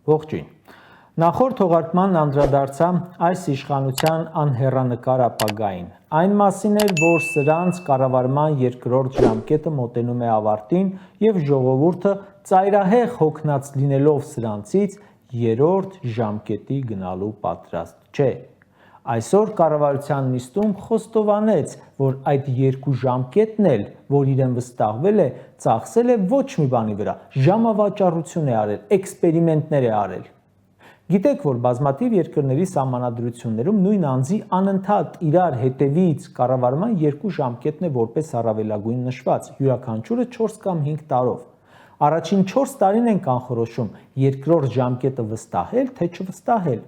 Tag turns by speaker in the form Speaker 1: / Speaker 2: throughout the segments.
Speaker 1: Ողջույն։ Նախորդ թողարկման անդրադարձա այս իշխանության անհեռանկար ապագային։ Այն մասին էր, որ սրանց կառավարման երկրորդ ժամկետը մոտենում է ավարտին եւ ժողովուրդը ծայրահեղ հոգնած լինելով սրանցից երրորդ ժամկետի գնալու պատրաստ չէ։ Այսօր կառավարության նիստում խոստովանեց, որ այդ երկու ժամկետն էլ, որ իրեն վստահվել է, ծախսել է ոչ մի բանի վրա, ժամավաճառություն է արել, էքսպերիմենտներ է արել։ Գիտեք, որ բազմաթիվ երկրների սահմանադրություններում նույն անձի անընդհատ իրար հետևից կառավարման երկու ժամկետն է որպես առավելագույն նշված, յուրաքանչյուրը 4 կամ 5 տարով։ Առաջին 4 տարին են կանխորոշում երկրորդ ժամկետը վստահել, թե չվստահել։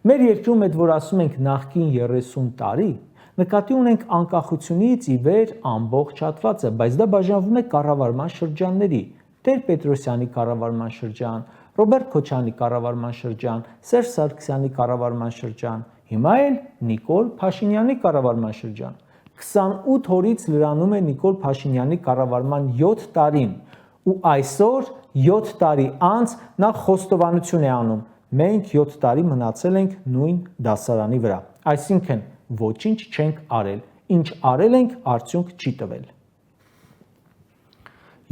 Speaker 1: Մեր երկրում այդ որ ասում ենք նախկին 30 տարի, նկատի ունենք անկախությունից ի վեր ամբողջ հատվածը, բայց դա բաժանվում է կառավարման շրջանների՝ Տեր-Պետրոսյանի կառավարման շրջան, Ռոբերտ Քոչարյանի կառավարման շրջան, Սերժ Սարգսյանի կառավարման շրջան, հիմա էլ Նիկոլ Փաշինյանի կառավարման շրջան։ 28 օրից լրանում է Նիկոլ Փաշինյանի կառավարման 7 տարին, ու այսօր 7 տարի անց նա խոստովանություն է անում. մենք 7 տարի մնացել ենք նույն դասարանի վրա, այսինքն ոչինչ չենք արել, ինչ արել ենք, արդյունք չի տվել։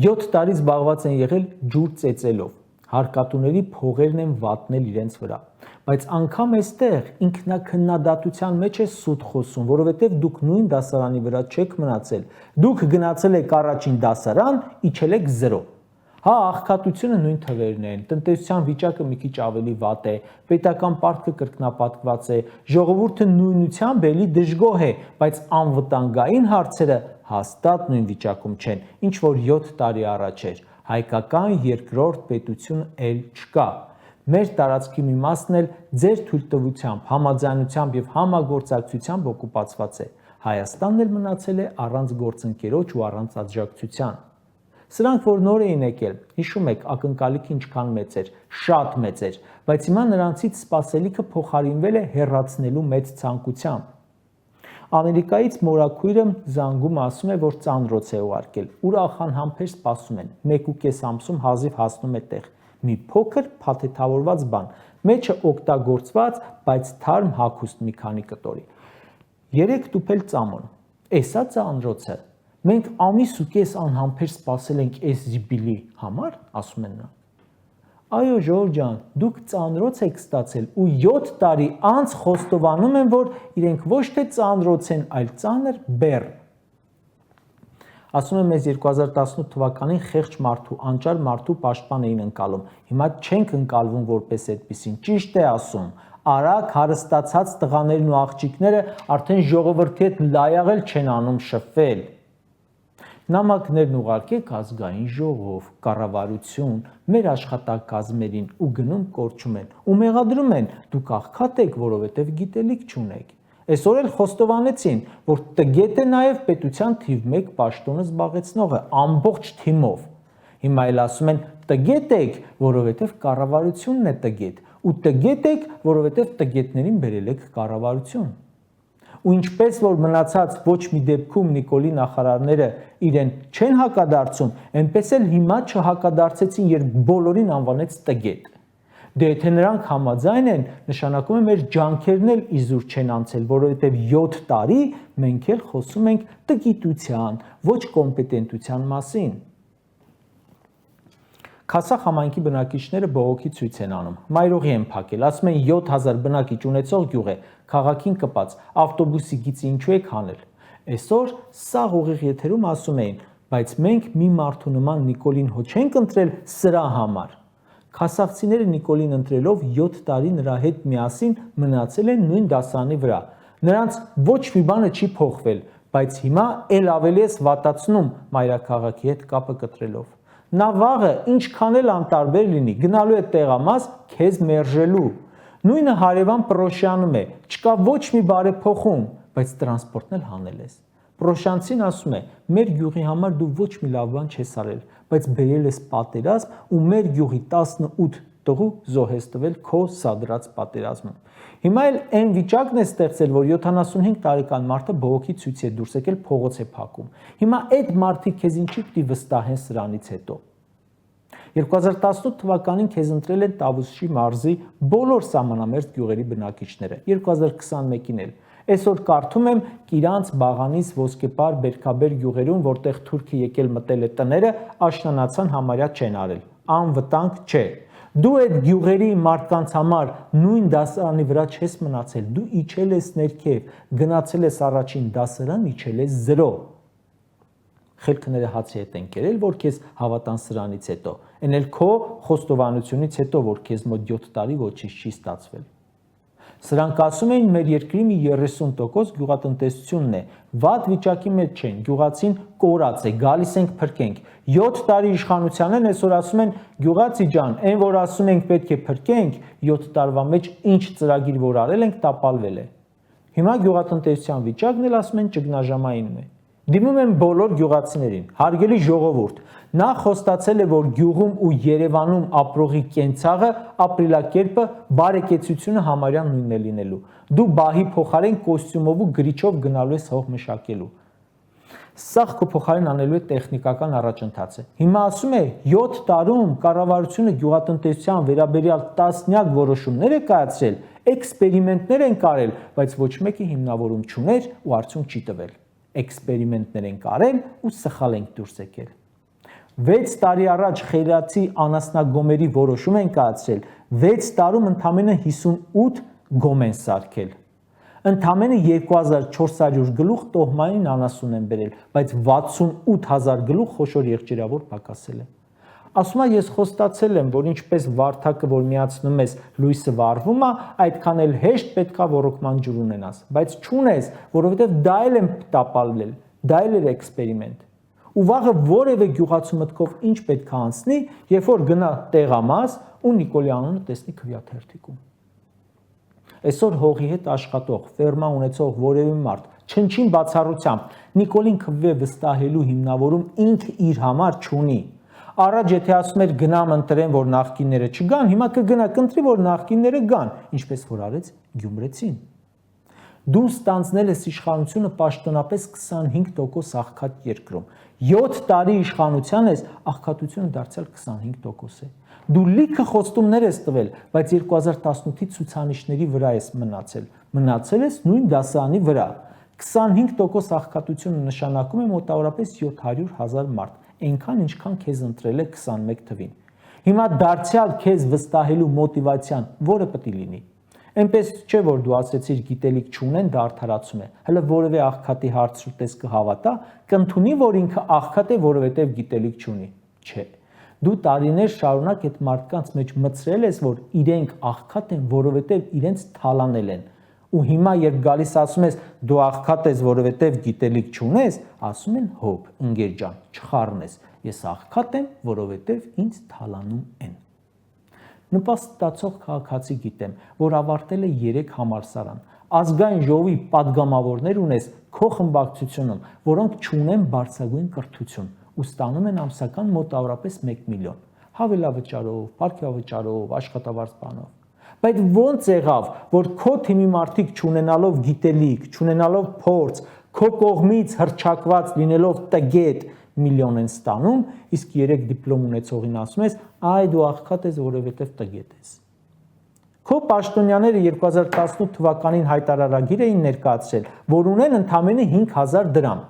Speaker 1: 7 տարի զբաղված են եղել ջուր ծեծելով, հարկատուների փողերն են վատնել իրենց վրա, բայց անգամ այստեղ ինքնակննադատության մեջ է սուտ խոսում, որովհետև դուք նույն դասարանի վրա չեք մնացել, դուք գնացել եք առաջին դասարան, իջել եք 0։ Հա, աղքատությունը նույն թվերն են, տնտեսության վիճակը մի քիչ ավելի վատ է, պետական պարտքը կրկնապատկված է, ժողովուրդը նույնությամբ էլի դժգոհ է, բայց անվտանգային հարցերը հաստատ նույն վիճակում չեն, ինչ որ 7 տարի առաջ էր, հայկական երկրորդ պետություն էլ չկա։ Մեր տարածքի մի մասն էլ ձեր թույլտվությամբ, համաձայնությամբ եւ համագործակցությամբ օկուպացված է, Հայաստանն էլ մնացել է առանց գործընկերոջ ու առանց աջակցության։ Սրանք, որ նոր էին եկել, հիշում եք, ակնկալիքը ինչքան մեծ էր, շատ մեծ էր, բայց հիմա նրանցից սպասելիքը փոխարինվել է հեռացնելու մեծ ցանկությամբ։ Ամերիկայից մորաքույրը զանգում ասում է, որ ծանրոց է ուղարկել, ուրախ անհամբեր սպասում են, 1.5 ամսում հազիվ հասնում է տեղ, մի փոքր փաթեթավորված բան, մեջը օգտագործված, բայց թարմ հագուստ մի քանի կտորի։ 3 տուփել ծամոն, էսա ծանրոցը։ Մենք ամիս ու կես անհամբեր սպասել ենք այս զիբիլի համար, ասում են նա։ Այո, Ժորժ ջան, դուք ծանրոց եք ստացել ու 7 տարի անց խոստովանում են, որ իրենք ոչ թե ծանրոց են, այլ ծանր բեռ։ Ասում եմ, մեզ 2018 թվականին խեղճ մարդու, անճար մարդու պաշտպան էին ընկալում, հիմա չենք ընկալվում որպես այդպիսին, ճիշտ է ասում, արագ հարստացած տղաներն ու աղջիկները արդեն ժողովրդի հետ լայաղել չեն անում շփվել։ Նամակներն ուղարկեք ազգային ժողով, կառավարություն, մեր աշխատակազմերին ու գնում կորչում են, ու մեղադրում են, դուք աղքատ եք, որովհետև գիտելիք չունեք։ Այսօր էլ խոստովանեցին, որ տգետ է նաև պետության թիվ 1 պաշտոնը զբաղեցնողը, ամբողջ թիմով։ Հիմա էլ ասում են, տգետ եք, որովհետև կառավարությունն է տգետ, ու տգետ եք, որովհետև տգետներին բերել եք կառավարություն։ Ու ինչպես որ մնացած ոչ մի դեպքում Նիկոլի նախարարները իրեն չեն հակադարձում, այնպես էլ հիմա չհակադարձեցին, երբ բոլորին անվանեց տգետ։ Դե եթե նրանք համաձայն են, նշանակում է մեր ջանքերն էլ իզուր չեն անցել, որովհետև 7 տարի մենք էլ խոսում ենք տգիտության, ոչ կոմպետենտության մասին։ Քասախ համայնքի բնակիչները բողոքի ցույց են անում, մայրուղի են փակել, ասում են 7000 բնակիչ ունեցող գյուղ է, քաղաքին կպած, ավտոբուսի գիծը ինչու եք հանել։ Այսօր սաղ ուղիղ եթերում ասում էին, բայց մենք մի մարդու նման Նիկոլին հո չենք ընտրել սրա համար։ Քասախցիները Նիկոլին ընտրելով 7 տարի նրա հետ միասին մնացել են նույն դասանի վրա։ Նրանց ոչ մի բանը չի փոխվել, բայց հիմա էլ ավելի է վատացնում մայրաքաղաքի հետ կապը կտրելով։ Նա վաղը ինչքան էլ անտարբեր լինի, գնալու է տեղամաս քեզ մերժելու։ Նույնը հարևան Պրոշյանում է, չկա ոչ մի բարեփոխում, բայց տրանսպորտն էլ հանել ես։ Պրոշյանցին ասում է, մեր գյուղի համար դու ոչ մի լավ բան չես արել, բայց բերել ես պատերազմ ու մեր գյուղի 18 տղու զոհ ես տվել քո սադրած պատերազմում։ Հիմա էլ այն վիճակն է ստեղծել, որ 75 տարեկան մարդը բողոքի ցույց է դուրս եկել, փողոց է փակում։ Հիմա այդ մարդիկ քեզ ինչի՞ պիտի վստահեն սրանից հետո։ 2018 թվականին քեզ ընտրել են Տավուշի մարզի բոլոր սահմանամերձ գյուղերի բնակիչները, 2021-ին էլ։ Այսօր կարդում եմ Կիրանց, Բաղանից, Ոսկեպար, Բերքաբեր գյուղերում, որտեղ թուրքը եկել մտել է տները, աշնանացան համարյա չեն արել, անվտանգ չէ։ Դու այդ գյուղերի մարդկանց համար նույն դասարանի վրա չես մնացել, դու իջել ես ներքև, գնացել ես առաջին դասարան, իջել ես 0։ Խելքները հացի հետ են կերել, որ քեզ հավատան սրանից հետո, այն էլ քո խոստովանությունից հետո, որ քեզ մոտ 7 տարի ոչինչ չի ստացվել։ Սրանք ասում էին, մեր երկրի մի 30% գյուղատնտեսությունն է, վատ վիճակի մեջ չեն, գյուղացին կորած է, գալիս ենք փրկենք։ 7 տարի իշխանության են, այսօր ասում են գյուղացի ջան, այն որ ասում ենք պետք է փրկենք, 7 տարվա մեջ ինչ ծրագիր որ արել ենք, տապալվել է։ Հիմա գյուղատնտեսության վիճակն էլ ասում են ճգնաժամային է։ Դիմում եմ բոլոր գյուղացիներին, հարգելի ժողովուրդ, նա խոստացել է, որ գյուղում ու Երևանում ապրողի կենցաղը, ապրելակերպը, բարեկեցությունը համարյա նույնն է լինելու։ Դու բահի փոխարեն կոստյումով ու գրիչով գնալու ես հող մշակելու։ Սաղ քո փոխարեն անելու է տեխնիկական առաջընթացը։ Հիմա ասում է 7 տարում կառավարությունը գյուղատնտեսության վերաբերյալ տասնյակ որոշումներ է կայացրել, էքսպերիմենտներ են կարել, բայց ոչ մեկի հիմնավորում չուներ ու արդյունք չի տվել։ Էքսպերիմենտներ են կարել ու սխալ ենք դուրս եկել։ 6 տարի առաջ խելացի անասնագոմերի որոշում են կայացրել, 6 տարում ընդամենը 58 գոմ են սարքել։ Ընդամենը 2400 գլուխ տոհմային անասուն են բերել, բայց 68000 գլուխ խոշոր եղջերավոր պակասել է։ Ասում եմ, ես խոստացել եմ, որ ինչպես վարդակը, որ միացնում ես, լույսը վառվում է, այդքան էլ հեշտ պետքա ոռոգման ջուր ունենաս, բայց չունես, որովհետև դա էլ եմ տապալվել, դա էլ էր էքսպերիմենտ։ Ու վաղը որևէ գյուղացու մտքով ինչ պետքա անցնի, երբ որ գնա տեղամաս ու Նիկոլի անունը տեսնի քվեաթերթիկում։ Այսօր հողի հետ աշխատող, ֆերմա ունեցող որևէ մարդ չնչին բացառությամբ Նիկոլին քվե վստահելու հիմնավորում ինքը իր համար չունի։ Առաջ եթե ասում էր գնամ ընտրեմ, որ նախկինները չգան, հիմա կգնա կընտրի, որ նախկինները գան, ինչպես որ արեց Գյումրեցին։ Դու ստանձնել ես իշխանությունը պաշտոնապես 25% աղքատ երկրում։ 7 տարի իշխանության ես, աղքատությունը դարձյալ 25% է։ Դու լիքը խոստումներ ես տվել, բայց 2018-ի ցուցանիշների վրա ես մնացել ես նույն դասարանի վրա։ 25% աղքատությունը նշանակում է մոտավորապես 700,000 մարդ, այնքան ինչքան քեզ ընտրել է 21 թվին։ Հիմա դարձյալ քեզ վստահելու մոտիվացիան որը պետք է լինի։ Այնպես չէ, որ դու ասեցիր գիտելիք չունեն, դա արդարացում է։ Հələ որևէ աղքատի հարց շուտես կհավատա, կընդունի, որ ինքը աղքատ է, որովհետև գիտելիք չունի։ Չէ։ Դու տարիներ շարունակ այդ մարդկանց մեջ մտցրել ես, որ իրենք աղքատ են, որովհետև իրենց թալանել են։ Ու հիմա երբ գալիս ասում ես դու աղքատ ես, որովհետև գիտելիք չունես, ասում են հոп, ընկեր ջան, չխառնես։ Ես աղքատ եմ, որովհետև ինձ թալանում են։ Նպաստ ստացող քաղաքացի գիտեմ, որ ավարտել է 3 համալսարան։ Ազգային ժողովի падգամավորներ ունես քո խմբակցությունում, որոնք չունեն բարձրագույն կրթություն ու ստանում են ամսական մոտավորապես 1 միլիոն։ Հավելավճարով, պարգևավճարով, աշխատավարձ բանով։ Բայց ո՞նց եղավ, որ քո թիմի մարդիկ չունենալով գիտելիք, չունենալով փորձ, քո կողմից հռչակված լինելով տգետ միլիոն են ստանում, իսկ 3 դիպլոմ ունեցողին ասում ես, այ դու աղքատ ես, որովհետև տգետ ես։ Քո պաշտոնյաները 2018 թվականին հայտարարագիր էին ներկայացրել, որ ունեն ընդամենը 5000 դրամ։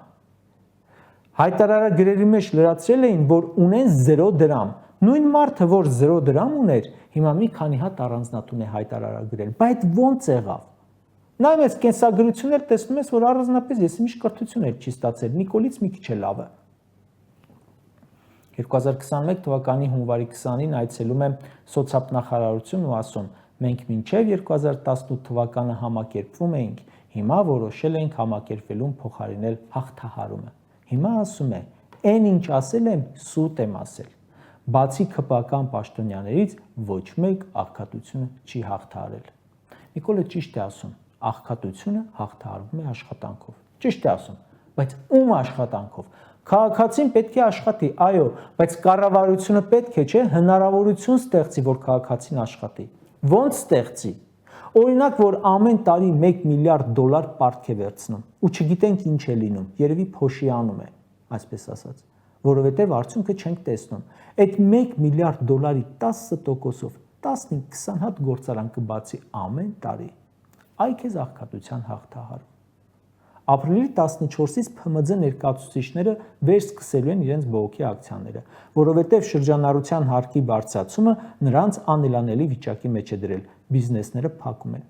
Speaker 1: Հայտարարագրերի մեջ լրացրել էին, որ ունեն 0 դրամ։ Նույն մարդը, որ 0 դրամ ուներ, հիմա մի քանի հատ առանձնատուն է հայտարարագրել, բայց ո՞նց եղավ։ Նայում ես կենսագրություններ, տեսնում ես, որ առանձնապես ես ինչ կրթություն էլ չի ստացել, Նիկոլից մի քիչ է լավ է։ 2021 թվականի հունվարի 20-ին այցելում եմ սոցիալնախարարություն ու ասում, մենք մինչև 2018 թվականը համակերպվում էինք, հիմա որոշել ենք համակերպվելուն փոխարինել հաղթահարումը։ Հիմա ասում է, այն ինչ ասել եմ, սուտ եմ ասել։ Բացի քպական պաշտոնյաներից ոչ մեկ աղքատությունը չի հաղթահարել։ Նիկոլը ճիշտ է ասում, աղքատությունը հաղթահարվում է աշխատանքով։ Ճիշտ է ասում, բայց ում աշխատանքով։ Քաղաքացին պետք է աշխատի, այո, բայց կառավարությունը պետք է, չէ, հնարավորություն ստեղծի, որ քաղաքացին աշխատի։ Ոնց ստեղծի։ Օրինակ, որ ամեն տարի 1 միլիարդ դոլար պարտք է վերցնում, ու չգիտենք ինչ է լինում, երևի փոշի անում է, այսպես ասած։ որովհետև արդյունքը չենք տեսնում։ Այդ 1 միլիարդ դոլարի 10%-ով 15-20 հատ գործարան կբացի ամեն տարի։ Այ քեզ աղքատության հաղթահար։ Ապրիլի 14-ից ՓՄՁ ներկայացուցիչները վերսկսելու են իրենց բողոքի ակցիաները, որովհետև շրջանառության հարկի բարձրացումը նրանց անելանելի վիճակի մեջ է դրել, բիզնեսները փակում են։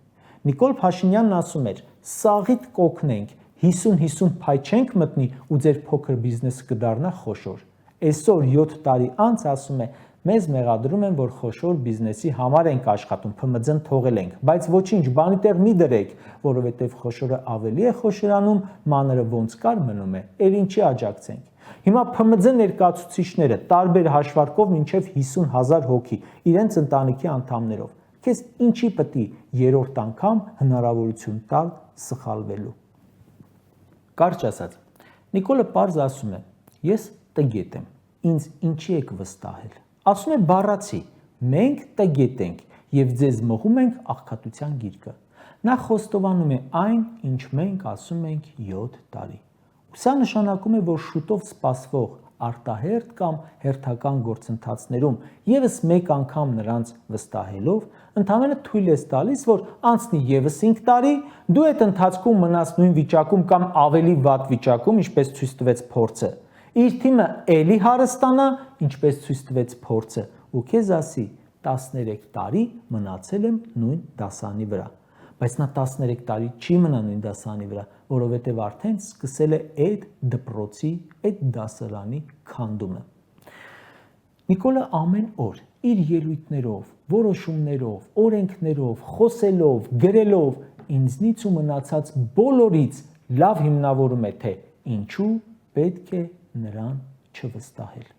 Speaker 1: Նիկոլ Փաշինյանն ասում էր. «Սաղիդ կօգնենք, 50-50 փայ չենք մտնի ու ձեր փոքր բիզնեսը կդառնա խոշոր»։ Այսօր 7 տարի անց ասում է. «Մեզ մեղադրում են, որ խոշոր բիզնեսի համար ենք աշխատում, ՓՄԶ-ն թողել ենք, բայց ոչինչ, բանի տեղ մի դրեք, որովհետև խոշորը ավելի է խոշորանում, մանրը ոնց կար մնում է, էլ ինչի աջակցենք»։ Հիմա ՓՄԶ ներկայացուցիչները տարբեր հաշվարկով մինչև 50,000 հոգի իրենց ընտանիքի անդամներով։ Քեզ ինչի պետք է երրորդ անգամ հնարավորություն տալ սխալվելու։ Կարճ ասած, Նիկոլը պարզ ասում է. «Ես տգետ եմ, ինձ ինչի եք վստահել»։ Ասում է բառացի. «Մենք տգետ ենք եւ ձեզ մղում ենք աղքատության գիրկը»։ Նա խոստովանում է այն, ինչ մենք ասում ենք 7 տարի։ Սա նշանակում է, որ շուտով սպասվող արտահերթ կամ հերթական գործընթացներում եւս մեկ անգամ նրանց վստահելով, ընդհանրապես թույլ ես տալիս, որ անցնի եւս 5 տարի, դու այդ ընթացքում մնաս նույն վիճակում կամ ավելի վատ վիճակում, ինչպես ցույց տվեց փորձը։ Իր թիմը էլի հարստանա, ինչպես ցույց տվեց փորձը, ու քեզ ասի 13 տարի մնացել եմ նույն դասանի վրա։ Բայց նա 13 տարի չի մնա նույն դասանի վրա, որովհետև արդեն սկսել է այդ դպրոցի, այդ դասարանի քանդումը։ Նիկոլը ամեն օր իր ելույթներով, որոշումներով, օրենքներով, խոսելով, գրելով ինձնից ու մնացած բոլորից լավ հիմնավորում է, թե ինչու պետք է նրան չվստահել։